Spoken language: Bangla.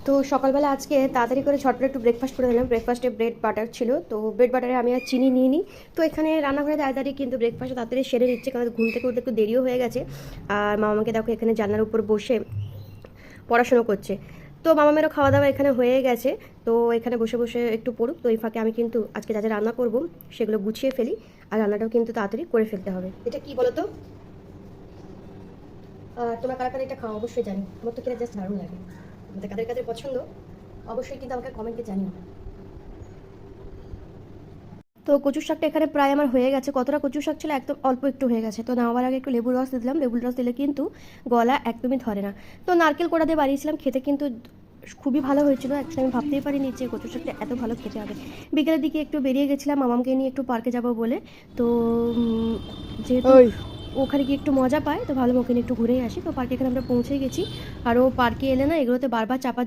তো সকালবেলা আজকে তাড়াতাড়ি করে ঝটপট একটু ব্রেকফাস্ট করে দিলাম। ব্রেকফাস্টে ব্রেড বাটার ছিল, তো ব্রেড বাটারে আমি আর চিনি নিয়ে নিই। তো এখানে রান্নাঘরে তাড়াতাড়ি কিন্তু ব্রেকফাস্ট তাড়াতাড়ি সেরে নিচ্ছে, কারণ ঘুম থেকে উঠতে একটু দেরিও হয়ে গেছে। আর মামাকে দেখো এখানে জানলার উপর বসে পড়াশুনো করছে। তো মামামেরও খাওয়া দাওয়া এখানে হয়ে গেছে, তো এখানে বসে বসে একটু পড়ুক। তো এই ফাঁকে আমি কিন্তু আজকে যা যা রান্না করবো সেগুলো গুছিয়ে ফেলি, আর রান্নাটাও কিন্তু তাড়াতাড়ি করে ফেলতে হবে। এটা কি বলো তো, তোমরা কারা কারা এটা খাও অবশ্যই জানি, আমার তো খেতে জাস্ট দারুণ লাগে। তোমাদের কাদের কাদের পছন্দ অবশ্যই কিন্তু আমাকে কমেন্টে জানিও। তো কচুর শাকটা এখানে প্রায় আমার হয়ে গেছে। কতটা কচুর শাক ছিল, একদম অল্প একটু হয়ে গেছে। তো নামাবার আগে একটু লেবুর রস দিয়ে দিলাম। লেবুর রস দিলে কিন্তু গলা একদমই ধরে না। তো নারকেল কোড়া দিয়ে বানিয়েছিলাম, খেতে কিন্তু খুবই ভালো হয়েছিল। অ্যাকচুয়ালি আমি ভাবতেই পারিনি যে কচুর শাকটা এত ভালো খেতে হবে। বিকেলের দিকে একটু বেরিয়ে গেছিলাম মামামকে নিয়ে একটু পার্কে যাব বলে। তো যেহেতু ওখানে গিয়ে একটু মজা পায়, তো ভালো ওখানে একটু ঘুরেই আসি। তো পার্কে এখানে আমরা পৌঁছে গেছি, আর ও পার্কে এলে না এগুলোতে বারবার চাপা